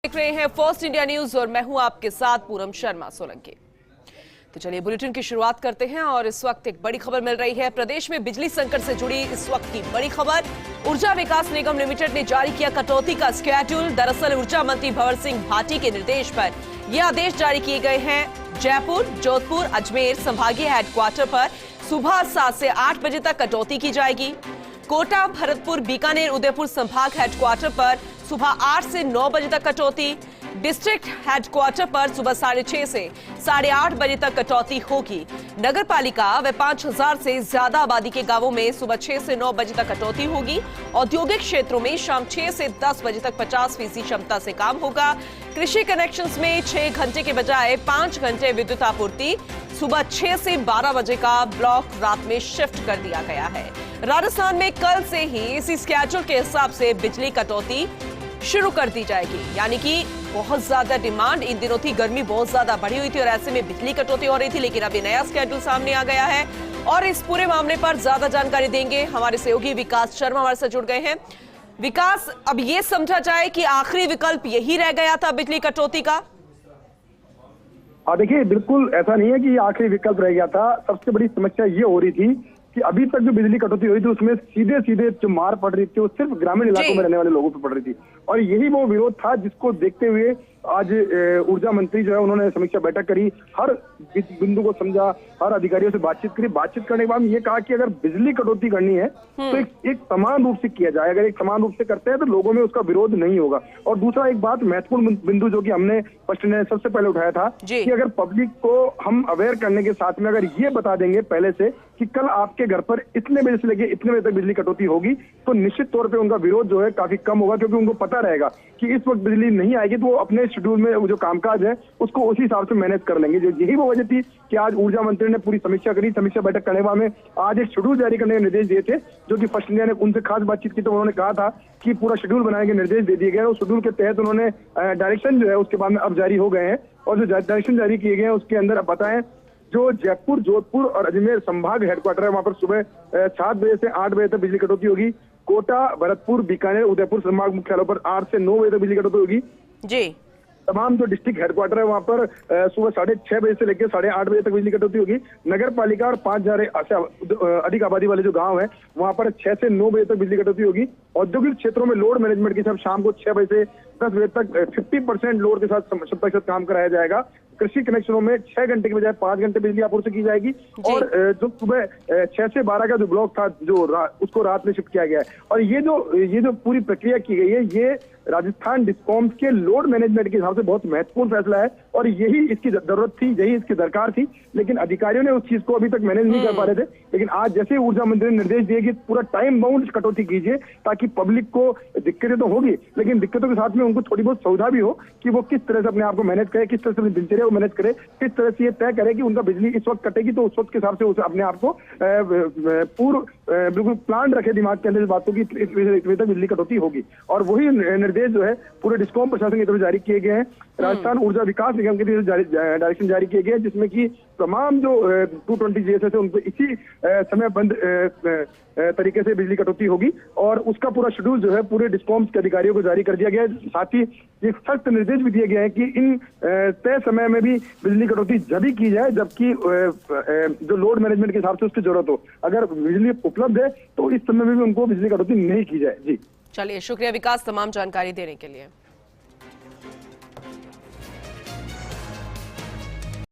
देख रहे हैं फर्स्ट इंडिया न्यूज और मैं हूं आपके साथ पूनम शर्मा सोलंकी। तो चलिए बुलेटिन की शुरुआत करते हैं और इस वक्त एक बड़ी खबर मिल रही है। प्रदेश में बिजली संकट से जुड़ी इस वक्त की बड़ी खबर। ऊर्जा विकास निगम लिमिटेड ने जारी किया कटौती का स्केड्यूल। दरअसल ऊर्जा मंत्री भंवर सिंह भाटी के निर्देश पर यह आदेश जारी किए गए हैं। जयपुर, जोधपुर, अजमेर संभागीय हेडक्वार्टर पर सुबह 7 से 8 बजे तक कटौती की जाएगी। कोटा, भरतपुर, बीकानेर, उदयपुर संभाग हेडक्वार्टर पर सुबह 8 से 9 बजे तक कटौती। डिस्ट्रिक्ट हेडक्वार्टर पर सुबह 6:30 से 8:30 बजे तक कटौती होगी। नगर पालिका व 5000 से ज्यादा आबादी के गांवों में सुबह 6 से 9 बजे तक कटौती होगी। औद्योगिक क्षेत्रों में शाम 6 से 10 बजे तक 50% क्षमता से काम होगा। कृषि कनेक्शंस में 6 घंटे के बजाय 5 घंटे विद्युत आपूर्ति। सुबह 6 से 12 बजे का ब्लॉक रात में शिफ्ट कर दिया गया है। राजस्थान में कल से ही इसी स्केड्यूल के हिसाब से बिजली कटौती शुरू कर दी जाएगी। यानी कि बहुत ज्यादा डिमांड, इन दिनों थी, गर्मी बहुत ज्यादा बढ़ी हुई थी और ऐसे में बिजली कटौती हो रही थी, लेकिन अभी नया स्केड्यूल सामने आ गया है। और इस पूरे मामले पर ज्यादा जानकारी देंगे हमारे सहयोगी विकास शर्मा हमारे साथ जुड़ गए हैं। विकास, अब ये समझा जाए कि आखिरी विकल्प यही रह गया था बिजली कटौती का? देखिए, बिल्कुल ऐसा नहीं है कि आखिरी विकल्प रह गया था। सबसे बड़ी समस्या ये हो रही थी कि अभी तक जो बिजली कटौती हो रही थी उसमें सीधे सीधे जो मार पड़ रही थी वो सिर्फ ग्रामीण इलाकों में रहने वाले लोगों पर पड़ रही थी। और यही वो विरोध था जिसको देखते हुए आज ऊर्जा मंत्री जो है उन्होंने समीक्षा बैठक करी, हर बिंदु को समझा, हर अधिकारियों से बातचीत करी। बातचीत करने के बाद ये कहा कि अगर बिजली कटौती करनी है तो एक समान रूप से किया जाए। अगर एक समान रूप से करते हैं तो लोगों में उसका विरोध नहीं होगा। और दूसरा एक बात महत्वपूर्ण बिंदु जो कि हमने फर्स्ट ने सबसे पहले उठाया था कि अगर पब्लिक को हम अवेयर करने के साथ में अगर ये बता देंगे पहले से कि कल आपके घर पर इतने बजे से लेके इतने बजे तक बिजली कटौती होगी, तो निश्चित तौर पे उनका विरोध जो है काफी कम होगा, क्योंकि उनको पता रहेगा कि इस वक्त बिजली नहीं आएगी तो वो अपने शेड्यूल में जो कामकाज है उसको उसी हिसाब से मैनेज कर लेंगे। जो यही वो वजह थी कि आज ऊर्जा मंत्री ने पूरी समीक्षा करी। समीक्षा बैठक करने के बाद में आज एक शेड्यूल जारी करने के निर्देश दिए थे, जो कि फर्स्ट इंडिया ने उनसे खास बातचीत की तो उन्होंने कहा था कि पूरा शेड्यूल बनाने के निर्देश दे दिए गए। उस शेड्यूल के तहत उन्होंने डायरेक्शन जो है उसके बाद में अब जारी हो गए हैं। और जो डायरेक्शन जारी किए गए हैं उसके अंदर अब बताएं, जो जयपुर, जोधपुर और अजमेर संभाग हेडक्वार्टर है वहां पर सुबह 7 बजे से 8 बजे तक बिजली कटौती होगी। कोटा, भरतपुर, बीकानेर, उदयपुर संभाग मुख्यालयों पर 8 से 9 बजे तक बिजली कटौती होगी। जी। तमाम जो डिस्ट्रिक्ट हेडक्वार्टर है वहां पर सुबह 6:30 बजे से लेकर 8:30 बजे तक बिजली कटौती होगी। नगर पालिका और 5000 से अधिक आबादी वाले जो गांव है वहां पर 6 से 9 बजे तक बिजली कटौती होगी। औद्योगिक क्षेत्रों में लोड मैनेजमेंट के साथ शाम को 6 बजे से 10 बजे तक 50% लोड के साथ क्षमता के साथ काम कराया जाएगा। कृषि कनेक्शनों में 6 घंटे के बजाय 5 घंटे बिजली आपूर्ति की जाएगी। और जो सुबह 6 से 12 का जो ब्लॉक था उसको रात में शिफ्ट किया गया है। और ये जो पूरी प्रक्रिया की गई है ये राजस्थान डिस्कॉम्स के लोड मैनेजमेंट के हिसाब से बहुत महत्वपूर्ण फैसला है और यही इसकी जरूरत थी, यही इसकी दरकार थी। लेकिन अधिकारियों ने उस चीज को अभी तक मैनेज नहीं कर पा रहे थे। लेकिन आज जैसे ऊर्जा मंत्री ने निर्देश दिए कि पूरा टाइम बाउंड कटौती कीजिए ताकि पब्लिक को दिक्कतें तो होगी लेकिन दिक्कतों के साथ में उनको थोड़ी बहुत सुविधा भी हो कि वो किस तरह से अपने आप को मैनेज करे, किस तरह से अपनी दिनचर्या को मैनेज करे, किस तरह से ये तय करे कि उनका बिजली इस वक्त कटेगी तो उस वक्त के हिसाब से उसे अपने आप को पूर्व बिल्कुल प्लान रखे दिमाग के अंदर इस बातों की इस वजह तक बिजली कटौती होगी। और वही निर्देश जो है पूरे डिस्कॉम प्रशासन की तरफ जारी किए गए हैं। राजस्थान ऊर्जा विकास निगम की तरफ डायरेक्शन जारी किए गए हैं, जिसमें कि तमाम जो 220 जीएसएस है उन पर इसी समयबद्ध तरीके से बिजली कटौती होगी। और उसका पूरा शेड्यूल जो है पूरे डिस्कॉम्स के अधिकारियों को जारी कर दिया गया है। साथ ही एक सख्त निर्देश भी दिए गए हैं कि इन तय समय में भी बिजली कटौती जब की जाए जबकि जो लोड मैनेजमेंट के हिसाब से उसकी जरूरत हो। अगर बिजली उपलब्ध है तो इस समय में भी उनको बिजली कटौती नहीं की जाए। जी चलिए, शुक्रिया विकास तमाम जानकारी देने के लिए।